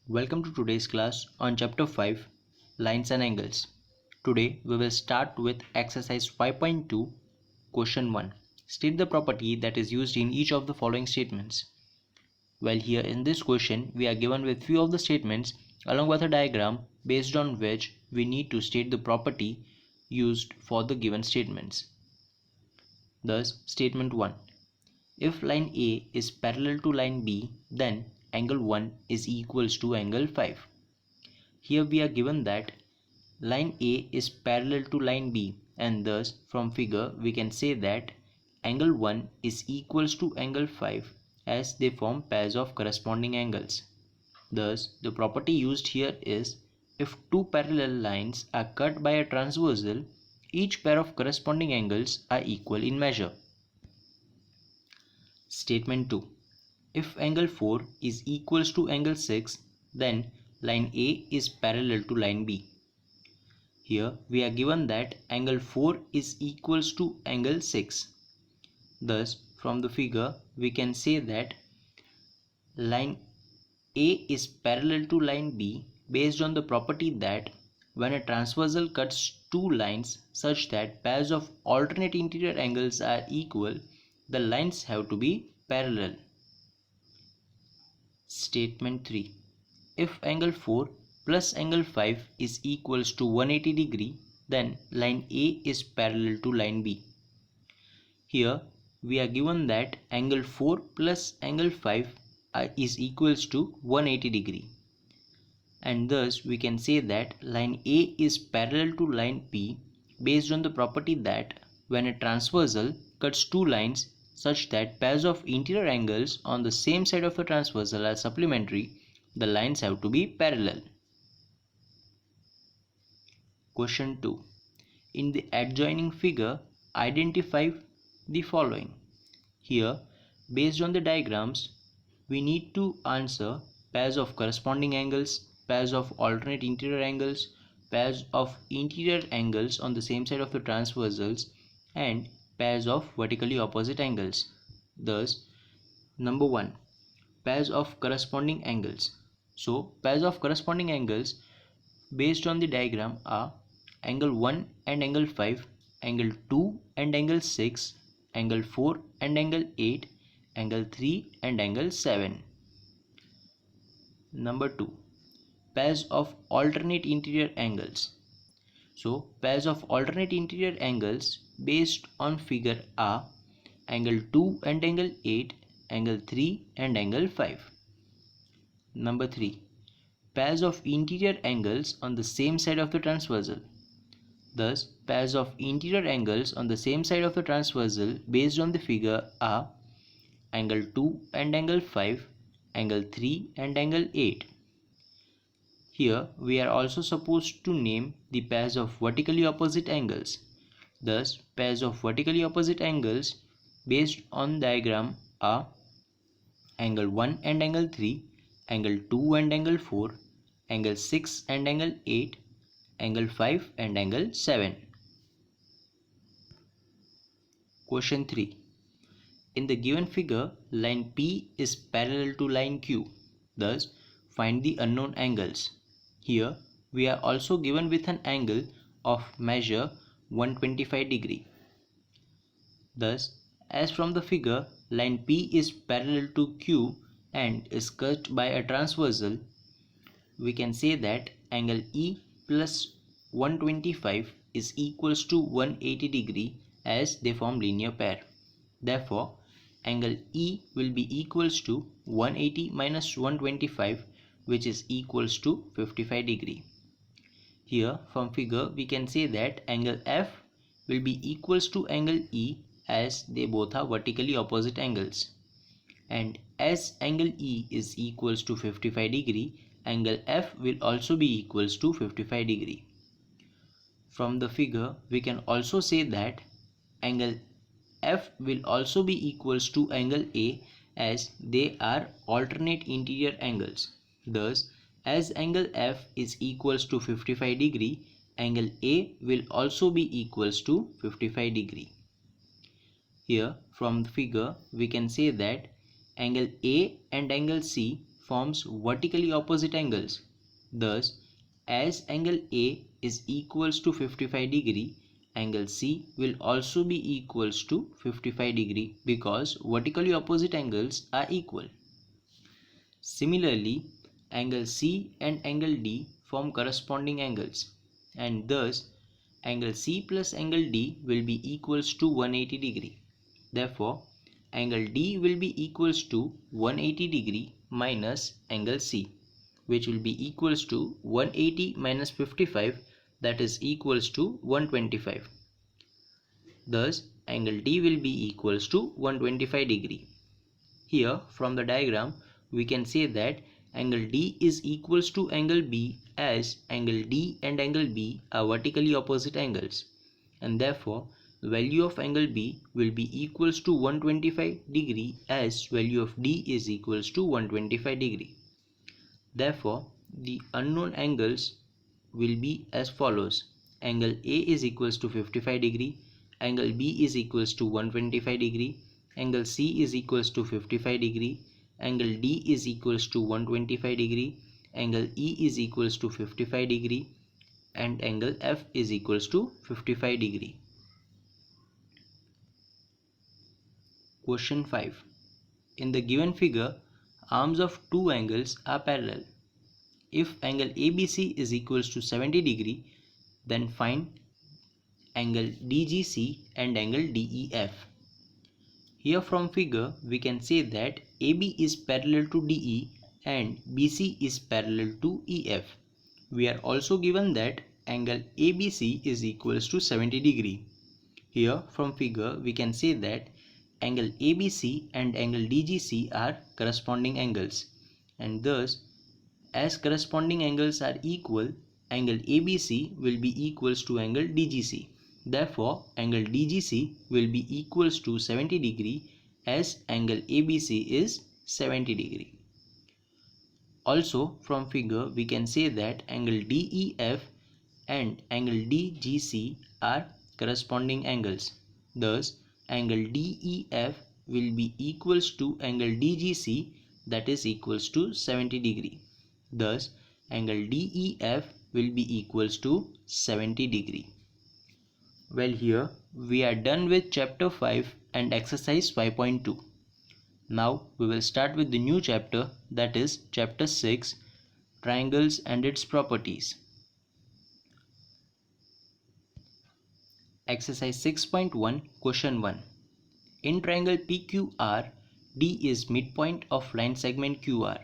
Welcome to today's class on chapter 5 Lines and Angles. Today we will start with exercise 5.2 question 1. State the property that is used in each of the following statements. Well, here in this question we are given with few of the statements along with a diagram based on which we need to state the property used for the given statements. Thus, statement 1. If line A is parallel to line B, then angle 1 is equals to angle 5. Here we are given that line A is parallel to line B, and thus from figure we can say that angle 1 is equals to angle 5 as they form pairs of corresponding angles. Thus the property used here is if two parallel lines are cut by a transversal, each pair of corresponding angles are equal in measure. Statement 2. If angle 4 is equals to angle 6, then line A is parallel to line B. Here we are given that angle 4 is equals to angle 6. Thus from the figure we can say that line A is parallel to line B based on the property that when a transversal cuts two lines such that pairs of alternate interior angles are equal, the lines have to be parallel. Statement 3. If angle 4 plus angle 5 is equals to 180 degree, then line A is parallel to line B. Here we are given that angle 4 plus angle 5 is equals to 180 degree. And thus we can say that line A is parallel to line B based on the property that when a transversal cuts two lines such that pairs of interior angles on the same side of the transversal are supplementary, the lines have to be parallel. Question 2. In the adjoining figure, identify the following. Here, based on the diagrams, we need to answer pairs of corresponding angles, pairs of alternate interior angles, pairs of interior angles on the same side of the transversals, and pairs of vertically opposite angles. Thus, number 1, pairs of corresponding angles. So, pairs of corresponding angles based on the diagram are angle 1 and angle 5, angle 2 and angle 6, angle 4 and angle 8, angle 3 and angle 7. Number 2, pairs of alternate interior angles. So pairs of alternate interior angles based on figure are angle 2 and angle 8, angle 3 and angle 5. Number 3, pairs of interior angles on the same side of the transversal. Thus, pairs of interior angles on the same side of the transversal based on the figure are angle 2 and angle 5, angle 3 and angle 8. Here we are also supposed to name the pairs of vertically opposite angles. Thus, pairs of vertically opposite angles based on diagram are angle 1 and angle 3, angle 2 and angle 4, angle 6 and angle 8, angle 5 and angle 7. Question 3. In the given figure, line P is parallel to line Q. Thus, find the unknown angles. Here, we are also given with an angle of measure 125 degree. Thus, as from the figure, line P is parallel to Q and is cut by a transversal, we can say that angle E plus 125 is equals to 180 degree as they form linear pair. Therefore, angle E will be equals to 180 minus 125, which is equals to 55 degree. Here from figure we can say that angle F will be equals to angle E as they both are vertically opposite angles. And as angle E is equals to 55 degree, angle F will also be equals to 55 degree. From the figure we can also say that angle F will also be equals to angle A as they are alternate interior angles. Thus, as angle F is equals to 55 degree, angle A will also be equals to 55 degree. Here from the figure we can say that angle A and angle C forms vertically opposite angles. Thus, as angle A is equals to 55 degree, angle C will also be equals to 55 degree because vertically opposite angles are equal. Similarly, angle C and angle D form corresponding angles, and thus angle C plus angle D will be equals to 180 degree. Therefore, angle D will be equals to 180 degree minus angle C, which will be equals to 180 minus 55, that is equals to 125. Thus, angle D will be equals to 125 degree. Here from the diagram we can say that angle D is equals to angle B, as angle D and angle B are vertically opposite angles, and therefore the value of angle B will be equals to 125 degree, as value of D is equals to 125 degree. Therefore the unknown angles will be as follows: angle A is equals to 55 degree, angle B is equals to 125 degree, angle C is equals to 55 degree, angle D is equals to 125 degree, angle E is equals to 55 degree, and angle F is equals to 55 degree. Question 5. In the given figure, arms of two angles are parallel. If angle ABC is equals to 70 degree, then find angle DGC and angle DEF. Here from figure we can say that AB is parallel to DE and BC is parallel to EF. We are also given that angle ABC is equals to 70 degree. Here from figure we can say that angle ABC and angle DGC are corresponding angles, and thus as corresponding angles are equal, angle ABC will be equals to angle DGC. Therefore, angle DGC will be equals to 70 degree, as angle ABC is 70 degree. Also from figure we can say that angle DEF and angle DGC are corresponding angles. Thus, angle DEF will be equals to angle DGC, that is equals to 70 degree. Thus, angle DEF will be equals to 70 degree. Well, here we are done with chapter 5 and exercise 5.2. Now we will start with the new chapter, that is chapter 6, triangles and its properties. Exercise 6.1, question 1. In triangle PQR, D is midpoint of line segment QR.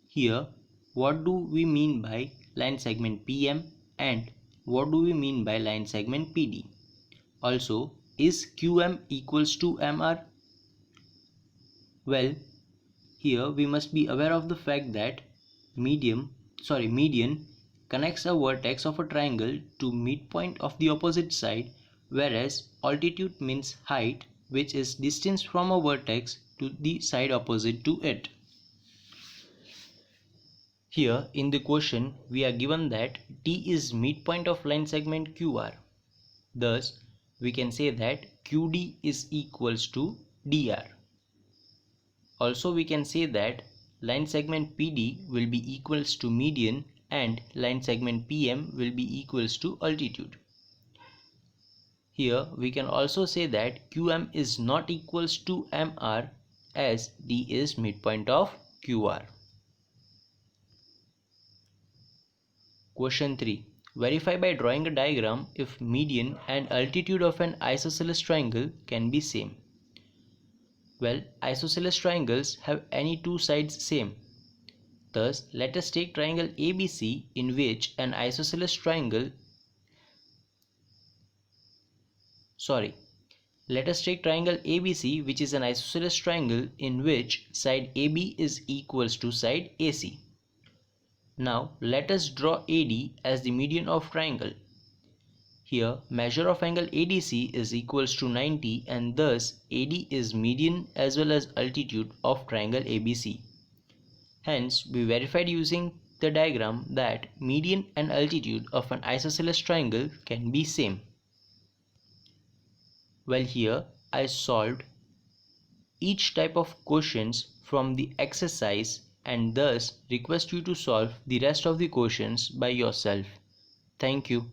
Here, what do we mean by line segment PM and what do we mean by line segment PD? Also, is QM equals to MR? Well, here we must be aware of the fact that median connects a vertex of a triangle to midpoint of the opposite side, whereas altitude means height, which is distance from a vertex to the side opposite to it. Here in the question we are given that D is midpoint of line segment QR. Thus we can say that QD is equals to DR. Also we can say that line segment PD will be equals to median and line segment PM will be equals to altitude. Here we can also say that QM is not equals to MR, as D is midpoint of QR. Question 3. Verify by drawing a diagram if median and altitude of an isosceles triangle can be same. Well, isosceles triangles have any two sides same. Thus, let us take triangle ABC, in which an isosceles triangle Let us take triangle ABC, which is an isosceles triangle in which side AB is equals to side AC. Now let us draw AD as the median of triangle. Here measure of angle ADC is equals to 90, and thus AD is median as well as altitude of triangle ABC. Hence we verified using the diagram that median and altitude of an isosceles triangle can be same. Well, here I solved each type of questions from the exercise and thus request you to solve the rest of the questions by yourself. Thank you.